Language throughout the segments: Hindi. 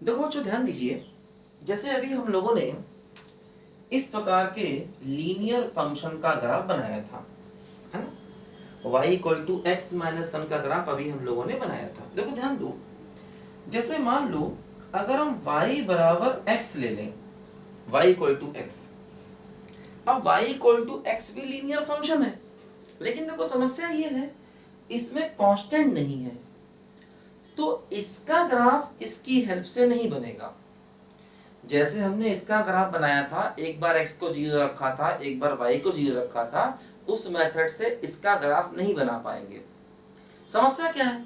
देखो बच्चों ध्यान दीजिए, जैसे अभी हम लोगों ने इस प्रकार के लीनियर फंक्शन का ग्राफ बनाया था, है ना। y equal to x minus one का ग्राफ अभी हम लोगों ने बनाया था। देखो ध्यान दो, जैसे मान लो अगर हम y बराबर x ले लें, y इक्वल टू एक्स, अब y इक्वल टू एक्स भी लीनियर फंक्शन है, लेकिन देखो समस्या ये है इसमें कांस्टेंट नहीं है, तो इसका ग्राफ इसकी हेल्प से नहीं बनेगा। जैसे हमने इसका ग्राफ बनाया था, एक बार x को 0 रखा था, एक बार y को 0 रखा था, उस मेथड से इसका ग्राफ नहीं बना पाएंगे। समस्या क्या है,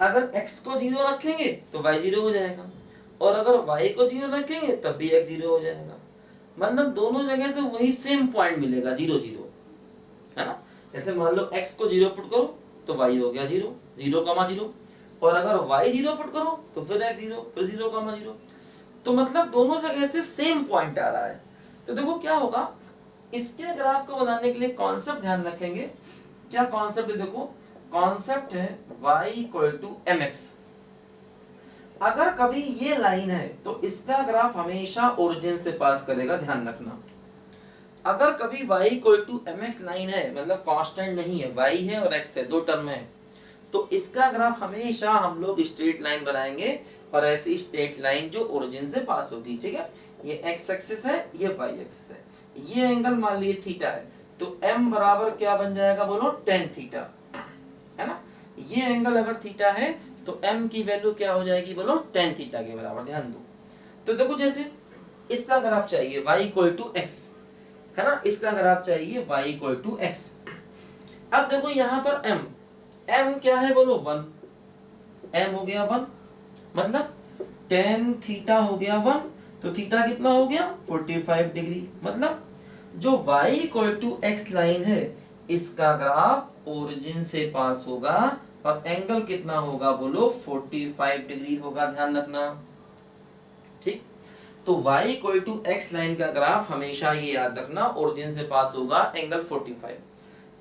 अगर x को 0 रखेंगे तो y 0 हो जाएगा, और अगर y को 0 रखेंगे तब भी x 0 हो जाएगा। मतलब दोनों जगह से वही सेम पॉइंट मिलेगा, 0 0, है ना। जैसे मान लो x को 0 पुट करो तो y हो गया 0, 0 0, और अगर y 0 पुट करो तो फिर x 0, फिर 0 0, तो मतलब दोनों जगह से सेम पॉइंट आ रहा है। तो देखो क्या होगा, इसके ग्राफ को बनाने के लिए कॉन्सेप्ट ध्यान रखेंगे। क्या कॉन्सेप्ट है, देखो कॉन्सेप्ट है y इक्वल टू mx। अगर कभी ये लाइन है तो इसका ग्राफ हमेशा ओरिजिन से पास करेगा, ध्यान रखना। अगर कभी y equal to mx line है, मतलब कांस्टेंट नहीं है, y है और x है, दो टर्म है, तो इसका ग्राफ हमेशा हम लोग स्ट्रेट लाइन बनाएंगे, और ऐसी स्ट्रेट लाइन जो ओरिजिन से पास होगी, ठीक है। ये x एक्सिस है, ये y एक्सिस है, ये एंगल मान लीजिए थीटा है, तो m बराबर क्या बन जाएगा, बोलो tan थीटा, है ना। ये एंगल अगर थीटा है तो m की वैल्यू क्या हो जाएगी, बोलो tan थीटा के बराबर। ध्यान दो, तो देखो जैसे इसका ग्राफ चाहिए y इक्वल टू एक्स, है ना, इसका ग्राफ चाहिए y इक्वल टू एक्स। अब देखो यहाँ पर m क्या है, बोलो 1, m हो गया 1, मतलब tan थीटा हो गया 1, तो थीटा कितना हो गया 45 डिग्री। मतलब जो y equal to x line है, इसका ग्राफ ओरिजिन से पास होगा, और एंगल कितना होगा, बोलो 45 डिग्री होगा, ध्यान रखना, ठीक। तो y equal to x line का ग्राफ हमेशा ये याद रखना, ओरिजिन से पास होगा, एंगल 45।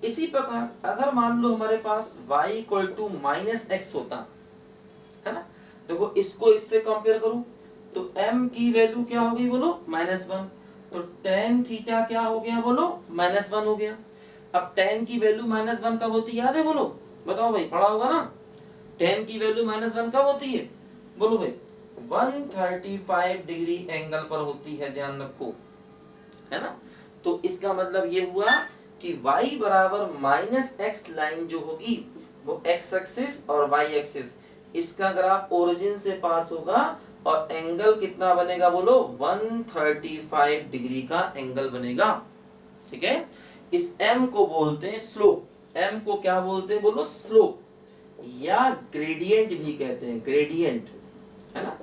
इसी प्रकार अगर मान लो हमारे पास y equal to minus x होता, है ना, देखो इसको इससे कंपेयर करूं तो m की वैल्यू क्या होगी, बोलो -1, तो tan थीटा क्या हो गया, बोलो -1 हो गया। अब tan की वैल्यू -1 कब होती है, याद है, बोलो बताओ भाई, पढ़ा होगा ना। tan की वैल्यू -1 कब होती है, बोलो भाई 135 डिग्री एंगल पर होती है, ध्यान रखो, है ना। तो इसका मतलब ये हुआ कि y बराबर -x लाइन जो होगी वो x एक्सिस और y एक्सिस, इसका ग्राफ ओरिजिन से पास होगा, और एंगल कितना बनेगा, बोलो 135 डिग्री का एंगल बनेगा, ठीक है। इस m को बोलते हैं स्लोप, m को क्या बोलते हैं, बोलो स्लोप, या ग्रेडियंट भी कहते हैं, ग्रेडियंट, है ना।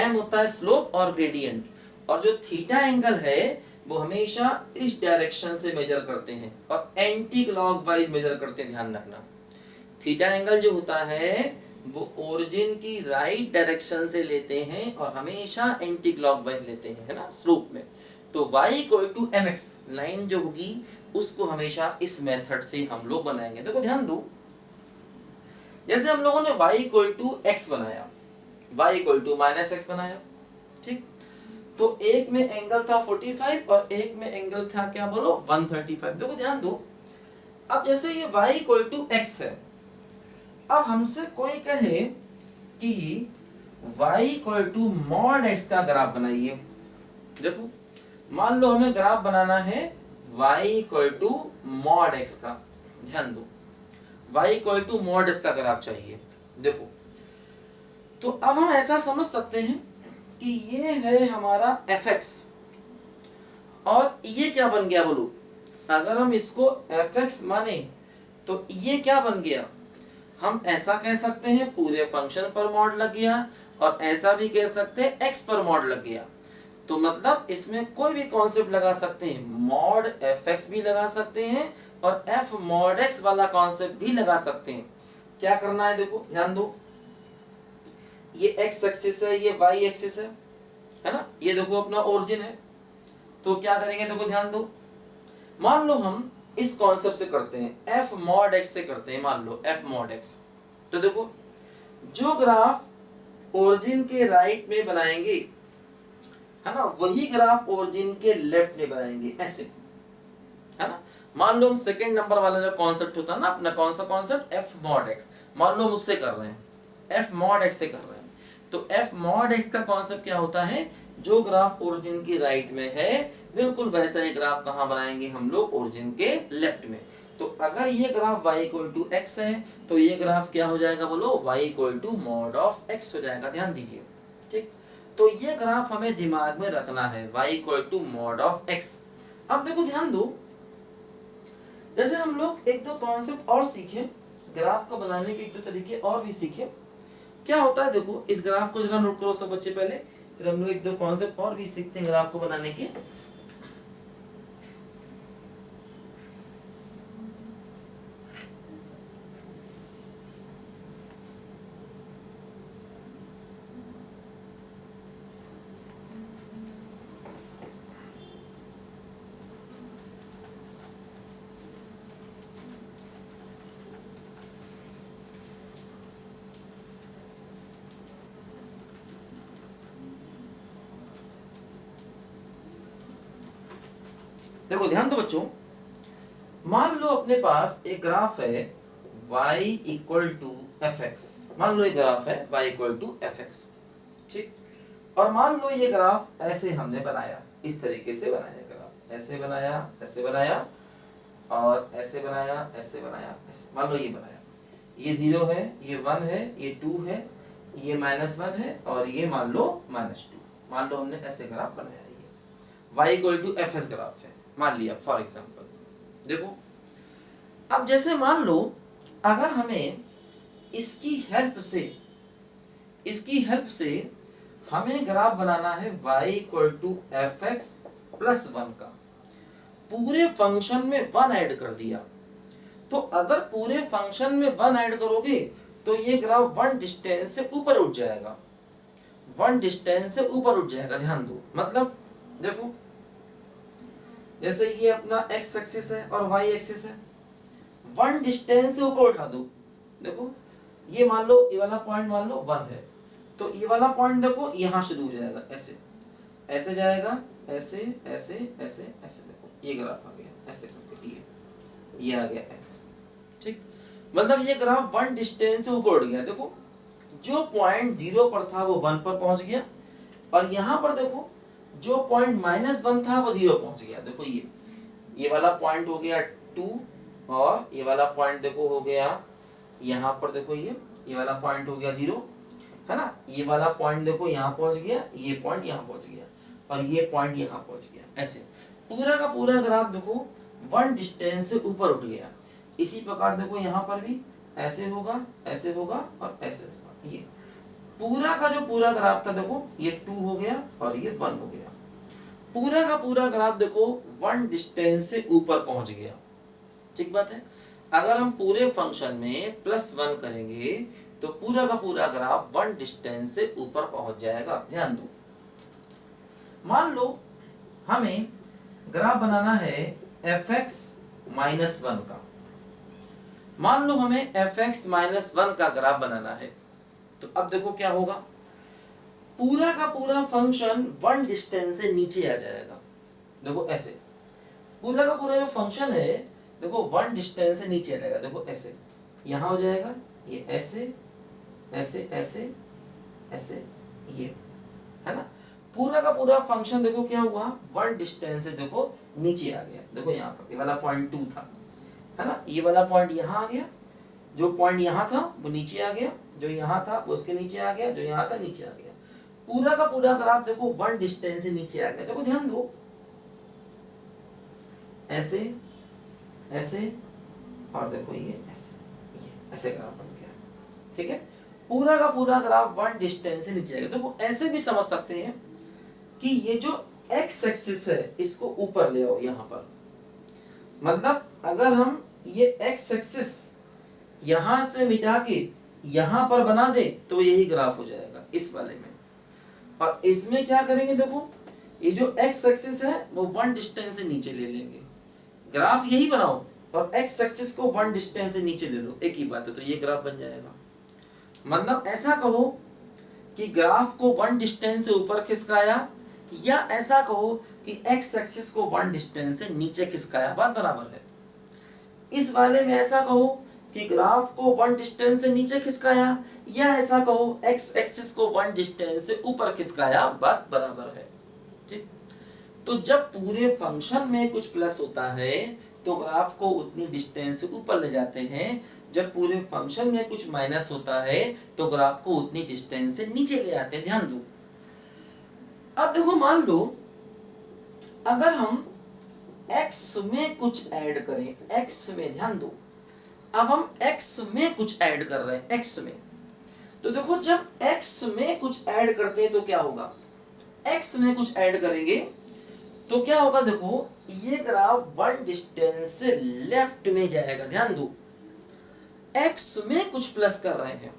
m होता है स्लोप और ग्रेडियंट, और जो थीटा एंगल है वो हमेशा इस डायरेक्शन से मेजर करते हैं और एंटी क्लॉकवाइज मेजर करते हैं, ध्यान रखना। थीटा एंगल जो होता है वो ओरिजिन की राइट डायरेक्शन से लेते हैं और हमेशा एंटी क्लॉकवाइज लेते हैं, है ना, स्लोप में। तो y equal to mx line जो होगी उसको हमेशा इस मेथड से हम लोग बनाएंगे। देखो ध्यान दो, जैसे हम लोगों ने y इक्वल टू x बनाया, y equal to minus x बनाया, ठीक। तो एक में एंगल था 45 और एक में एंगल था क्या, बोलो 135। देखो ध्यान दो, अब जैसे ये y इक्वल टू एक्स है, अब हमसे कोई कहे कि y equal to mod x का ग्राफ बनाइए। देखो मान लो हमें ग्राफ बनाना है y equal to mod x का, ध्यान दो, y equal to mod x का ग्राफ चाहिए। देखो तो अब हम ऐसा समझ सकते हैं कि ये है हमारा fx, और ये क्या बन गया, बोलो अगर हम इसको fx माने तो ये क्या बन गया, हम ऐसा कह सकते हैं पूरे फंक्शन पर मॉड लग गया, और ऐसा भी कह सकते हैं x पर मॉड लग गया। तो मतलब इसमें कोई भी कॉन्सेप्ट लगा सकते हैं, मॉड fx भी लगा सकते हैं और f मॉड x वाला कॉन्सेप्ट भी लगा सकते हैं। क्या करना है, देखो ध्यान दो, ये x एक्सिस है, ये y एक्सिस है ना, ये देखो अपना ओरिजिन है। तो क्या करेंगे, देखो ध्यान दो, मान लो हम इस कॉन्सेप्ट से करते हैं, f मॉड x से करते हैं, मान लो f मॉड x। तो देखो जो ग्राफ ओरिजिन के राइट में बनाएंगे, है ना, वही ग्राफ ओरिजिन के लेफ्ट में बनाएंगे, ऐसे, है ना। मान लो हम सेकंड नंबर वाला जो कॉन्सेप्ट होता है ना अपना, कौन सा कॉन्सेप्ट, एफ मॉड एक्स, मान लो हम उससे कर रहे हैं, एफ मॉड एक्स से कर रहे हैं, तो एफ मॉड एक्स का कॉन्सेप्ट क्या होता है, जो ग्राफ ओरिजिन के राइट में है बिल्कुल वैसा ही ग्राफ कहाँ बनाएंगे हम लोग, ओरिजिन के लेफ्ट में। तो अगर ये graph y equal to x है तो ये ग्राफ क्या हो जाएगा, बोलो, y equal to mod of x हो जाएगा, ध्यान दीजिए, ठीक। तो ये ग्राफ हमें दिमाग में रखना है, y equal to mod of x। अब देखो ध्यान दो, जैसे हम लोग एक दो कॉन्सेप्ट और सीखे, ग्राफ को बनाने के एक दो तरीके और भी सीखे। क्या होता है देखो, इस ग्राफ को जरा नोट करो सब बच्चे पहले, फिर हम लोग एक दो कॉन्सेप्ट और भी सीखते हैं ग्राफ को बनाने के। देखो ध्यान दो बच्चों, मान लो अपने पास एक ग्राफ है y equal to f x, मान लो एक ग्राफ है y equal to f x, ठीक। और मान लो ये ग्राफ ऐसे हमने बनाया, इस तरीके से बनाया ग्राफ, ऐसे बनाया, ऐसे बनाया, और ऐसे बनाया, ऐसे बनाया, ऐसे, मान लो ये बनाया, ये 0 है, ये 1 है, ये 2 है, ये -1 है, और ये मान लो -2, मान लो हमने ऐसे ग्राफ बनाया, ये y equal to f x graph है मान लिया फॉर एग्जांपल। देखो अब जैसे मान लो अगर हमें इसकी हेल्प से हमें ग्राफ बनाना है y equal to f x plus 1 का, पूरे फंक्शन में 1 ऐड कर दिया, तो अगर पूरे फंक्शन में 1 ऐड करोगे तो ये ग्राफ 1 डिस्टेंस से ऊपर उठ जाएगा, 1 डिस्टेंस से ऊपर उठ जाएगा, ध्यान दो। मतलब देखो जैसे ये अपना x एक्सिस है और y एक्सिस है, 1 डिस्टेंस से ऊपर उठा दो, देखो ये मान लो ये वाला पॉइंट मान लो 1 है, तो ये वाला पॉइंट देखो यहाँ शुरू हो जाएगा, ऐसे ऐसे जाएगा, ऐसे ऐसे ऐसे ऐसे, देखो ये ग्राफ आ गया ऐसे करके, ये आ गया x, ठीक। मतलब ये ग्राफ 1 डिस्टेंस से ऊपर उठ गया, देखो जो पॉइंट 0 पर था वो 1 पर पहुंच गया, और यहाँ पर देखो जो पॉइंट -1 था वो 0 पहुंच गया, देखो ये वाला पॉइंट हो गया 2, और ये वाला पॉइंट देखो हो गया यहाँ पर, देखो ये वाला पॉइंट हो गया 0, है ना, ये वाला पॉइंट देखो यहाँ पहुंच गया, ये पॉइंट यहाँ पहुंच गया, और ये पॉइंट यहाँ पहुंच गया, ऐसे पूरा का पूरा ग्राफ देखो 1 डिस्टेंस से ऊपर उठ गया। इसी प्रकार देखो यहाँ पर भी ऐसे होगा, ऐसे होगा और ऐसे होगा, ये पूरा का जो पूरा ग्राफ था देखो ये 2 हो गया और ये 1 हो गया, पूरा का पूरा ग्राफ देखो 1 डिस्टेंस से ऊपर पहुंच गया, ठीक बात है। अगर हम पूरे फंक्शन में +1 करेंगे तो पूरा का पूरा ग्राफ 1 डिस्टेंस से ऊपर पहुंच जाएगा, ध्यान दो। मान लो हमें ग्राफ बनाना है fx -1 का, मान लो हमें fx -1 का ग्राफ बनाना है, तो अब देखो क्या होगा, पूरा का पूरा फंक्शन 1 डिस्टेंस से नीचे आ जाएगा, देखो ऐसे पूरा का पूरा जो फंक्शन है देखो 1 डिस्टेंस से नीचे आ जाएगा, देखो ऐसे यहाँ हो जाएगा, ये ऐसे ऐसे ऐसे ऐसे, ये है ना, पूरा का पूरा फंक्शन देखो क्या हुआ, 1 डिस्टेंस से देखो नीचे आ गया, देखो यहाँ पर ये वाला पॉइंट 2 था, है ना, ये वाला पॉइंट यहाँ आ गया, जो पॉइंट यहाँ था वो नीचे आ गया, जो यहाँ था वो उसके नीचे आ गया, जो यहाँ था नीचे आ गया, पूरा का पूरा ग्राफ देखो 1 डिस्टेंस से नीचे आ गया, देखो ध्यान दो, ऐसे ऐसे और देखो ये ऐसे ग्राफ बन गया, ठीक है। पूरा का पूरा ग्राफ 1 डिस्टेंस से नीचे आ गया। देखो ऐसे भी समझ सकते हैं कि ये जो x एक्सिस है इसको ऊपर ले आओ यहाँ पर, मतलब अगर हम ये x एक्सिस यहां से मिटा के यहां पर बना दे तो यही ग्राफ हो जाएगा इस वाले में, और इसमें क्या करेंगे, देखो ये जो x एक्सिस है वो 1 डिस्टेंस से नीचे ले लेंगे, ग्राफ यही बनाओ और x एक्सिस को 1 डिस्टेंस से नीचे ले लो, एक ही बात है, तो ये ग्राफ बन जाएगा। मतलब ऐसा कहो कि ग्राफ को वन डिस्टेंस से ऊपर खिसकाया, या ऐसा कहो कि एक्स एक्सिस को वन डिस्टेंस से नीचे खिसकाया, बात बराबर है। इस वाले में ऐसा कहो कि ग्राफ को वन डिस्टेंस से नीचे खिसकाया, या ऐसा कहो एक्स एक्सिस को वन डिस्टेंस से ऊपर खिसकाया, बात बराबर है। ठीक, तो जब पूरे फंक्शन में कुछ प्लस होता है तो ग्राफ को उतनी डिस्टेंस से ऊपर ले जाते हैं, जब पूरे फंक्शन में कुछ माइनस होता है तो ग्राफ को उतनी डिस्टेंस से नीचे ले आते हैं। ध्यान दो, अब देखो मान लो अगर हम x में कुछ ऐड करें, x में, ध्यान दो, अब हम x में कुछ ऐड कर रहे हैं, x में, तो देखो जब x में कुछ ऐड करते हैं तो क्या होगा, x में कुछ ऐड करेंगे तो क्या होगा, देखो ये ग्राफ वन डिस्टेंस से लेफ्ट में जाएगा। ध्यान दो, x में कुछ प्लस कर रहे हैं,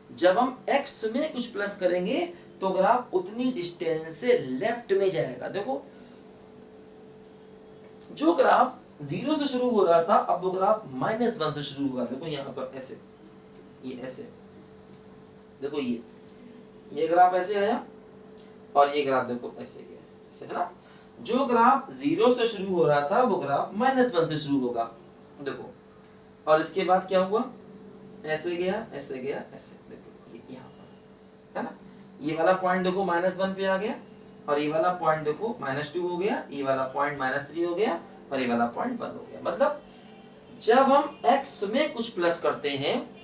जब हम x में कुछ प्लस करेंगे तो ग्राफ उतनी डिस्टेंस से लेफ्ट में जाएगा। देखो जो ग्राफ 0 से शुरू हो रहा था अब वो ग्राफ -1 से शुरू हुआ। देखो यहाँ पर ऐसे, ये ऐसे, देखो ये ग्राफ ऐसे आया और ये ग्राफ देखो ऐसे गया, ऐसे है ना। जो ग्राफ 0 से शुरू हो रहा था वो ग्राफ -1 से शुरू होगा, देखो, और इसके बाद क्या हुआ, ऐसे गया, ऐसे गया, ऐसे, देखो ये यहाँ पर है ना। ये वाला पॉइंट देखो -1 पे आ गया, और ये वाला पॉइंट देखो -2 हो गया, ये वाला पॉइंट -3 हो गया, और ये वाला पॉइंट 1 हो गया। मतलब जब हम x में कुछ प्लस करते हैं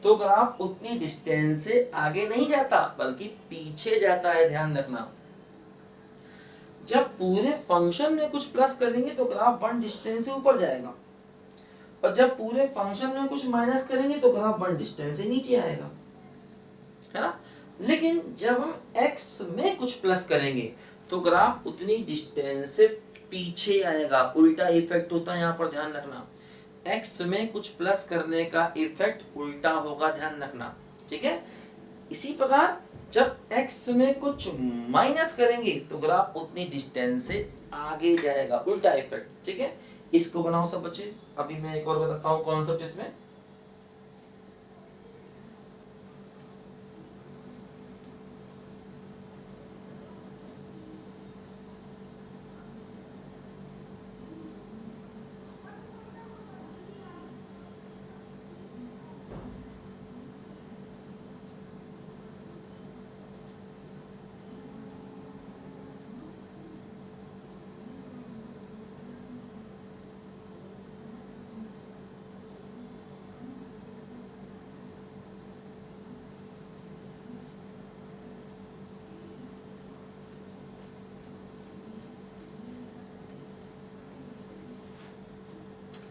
तो ग्राफ उतनी डिस्टेंस से आगे नहीं जाता बल्कि पीछे जाता है, ध्यान रखना। जब पूरे फंक्शन में कुछ प्लस करेंगे तो ग्राफ वन डिस्टेंस से ऊपर जाएगा, और जब पूरे फंक्शन में कुछ माइनस करेंगे तो ग्राफ वन डिस्टेंस से नीचे आएगा, है ना। लेकिन जब हम x में कुछ प्लस करेंगे तो ग्राफ उतनी डिस्टेंस से पीछे आएगा, उल्टा इफेक्ट होता है यहाँ पर, ध्यान रखना। x में कुछ प्लस करने का इफेक्ट उल्टा होगा, ध्यान रखना, ठीक है। इसी प्रकार जब x में कुछ माइनस करेंगे तो ग्राफ उतनी डिस्टेंस से आगे जाएगा, उल्टा इफेक्ट, ठीक है। इसको बनाओ सब बच्चे। अभी मैं एक और बताता हूँ कॉन्सेप्ट इसमें।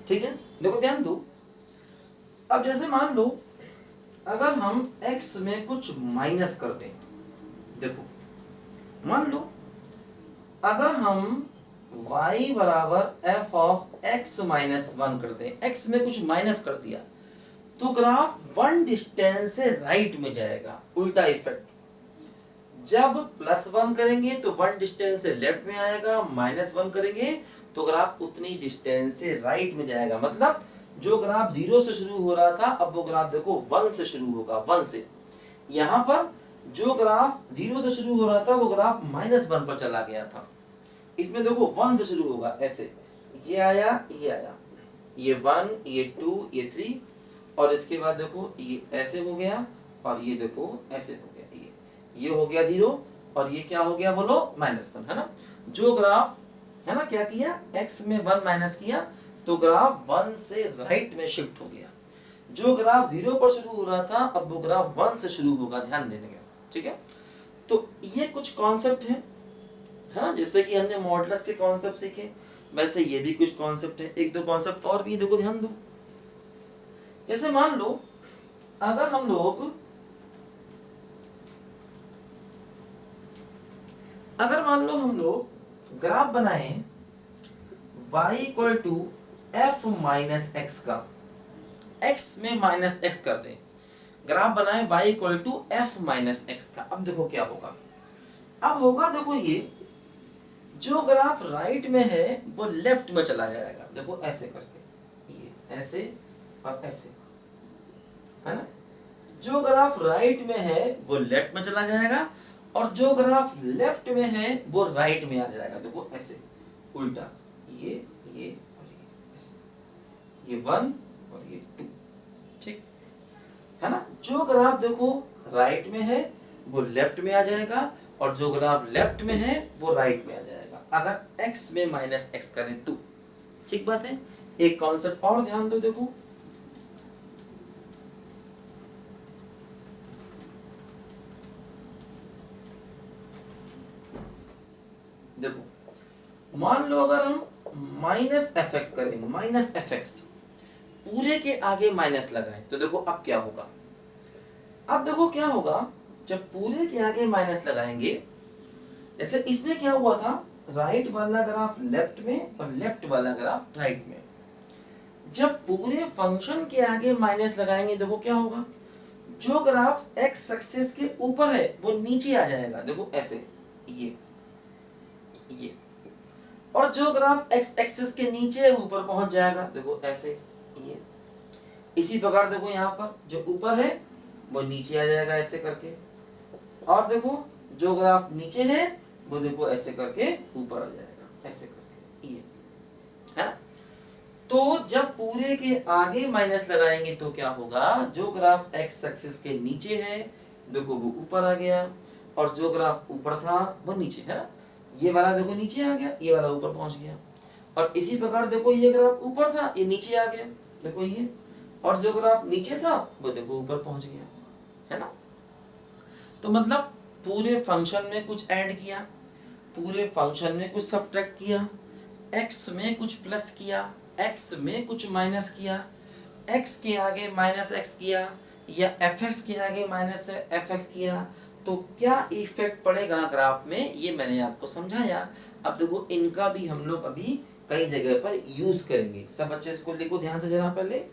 ठीक है, देखो ध्यान दो। अब जैसे मान लो अगर हम x में कुछ माइनस कर दें, देखो मान लो अगर हम y बराबर f ऑफ x माइनस 1 कर दें, x में कुछ माइनस कर दिया तो ग्राफ वन डिस्टेंस से राइट में जाएगा, उल्टा इफेक्ट। जब +1 करेंगे तो वन डिस्टेंस से लेफ्ट में आएगा, -1 करेंगे तो ग्राफ उतनी डिस्टेंस से राइट में जाएगा। मतलब जो ग्राफ 0 से शुरू हो रहा था अब वो ग्राफ देखो 1 से शुरू होगा, 1 से। यहाँ पर जो ग्राफ 0 से शुरू हो रहा था वो ग्राफ -1 पर चला गया था, इसमें देखो 1 से शुरू होगा, ऐसे ये आया, ये आया, ये 1, ये 2, ये 3, और इसके बाद देखो ये ऐसे हो गया, और ये देखो ऐसे हो गया, ये हो गया 0, और ये क्या हो गया बोलो, -1, है ना। जो ग्राफ है ना क्या किया, x में 1 माइनस किया तो ग्राफ 1 से राइट में शिफ्ट हो गया। जो ग्राफ 0 पर शुरू हो रहा था अब वो ग्राफ 1 से शुरू होगा, ध्यान देने का, ठीक है। तो ये कुछ कॉन्सेप्ट है ना, जैसे कि हमने मॉडुलस के कॉन्सेप्ट सीखे, वैसे ये भी कुछ कॉन्सेप्ट है। एक दो कॉन्सेप्ट और भी देखो, ध्यान दो। जैसे मान लो अगर हम लोग ग्राफ बनाए y equal to f minus x का, x में -x कर दें, ग्राफ बनाए y equal to f minus x का। अब देखो क्या होगा, अब होगा देखो ये जो ग्राफ राइट में है वो लेफ्ट में चला जाएगा, देखो ऐसे करके, ये ऐसे और ऐसे, है ना। जो ग्राफ राइट में है वो लेफ्ट में चला जाएगा और जो ग्राफ लेफ्ट में है वो राइट में आ जाएगा। देखो ऐसे उल्टा, ये और ये ऐसे, ये 1 और ये 2, ठीक है ना। जो ग्राफ देखो राइट में है वो लेफ्ट में आ जाएगा और जो ग्राफ लेफ्ट में है वो राइट में आ जाएगा अगर x में माइनस एक्स करें तो, ठीक बात है। एक कॉन्सेप्ट और ध्यान दो, देखो देखो मान लो अगर हम माइनस एफ एक्स करेंगे, माइनस एफ एक्स पूरे के आगे माइनस लगाएं तो देखो अब क्या होगा। अब देखो क्या होगा जब पूरे के आगे माइनस लगाएंगे, जैसे इसमें क्या हुआ था, राइट वाला ग्राफ लेफ्ट में और लेफ्ट वाला ग्राफ राइट में। जब पूरे फंक्शन के आगे माइनस लगाएंगे देखो क्या होगा, जो ग्राफ एक्स एक्सिस के ऊपर है वो नीचे आ जाएगा, देखो ऐसे ये और जो ग्राफ एक्स एक्सिस के नीचे है ऊपर पहुंच जाएगा, देखो ऐसे ये। इसी प्रकार देखो यहाँ पर जो ऊपर है वो नीचे आ जाएगा ऐसे करके, और देखो जो ग्राफ नीचे है वो देखो ऐसे करके ऊपर आ जाएगा ऐसे करके, ये है ना। तो जब पूरे के आगे माइनस लगाएंगे तो क्या होगा, जो ग्राफ एक्स एक्सिस के नीचे है देखो वो ऊपर आ गया और जो ग्राफ ऊपर था वो नीचे, है ना। ये वाला देखो नीचे आ गया, ये वाला ऊपर पहुंच गया। और इसी प्रकार देखो ये ग्राफ ऊपर था ये नीचे आ गया, देखो ये, और जो ग्राफ नीचे था वो देखो ऊपर पहुंच गया, है ना। तो मतलब पूरे फंक्शन में कुछ ऐड किया, पूरे फंक्शन में कुछ सब्ट्रैक्ट किया, x में कुछ प्लस किया, x में कुछ माइनस किया, x के आगे माइनस x किया या fx के आगे माइनस fx किया, तो क्या इफेक्ट पड़ेगा ग्राफ में, ये मैंने आपको समझाया। अब देखो इनका भी हम लोग अभी कई जगह पर यूज करेंगे। सब बच्चे इसको लिखो ध्यान से जरा पहले।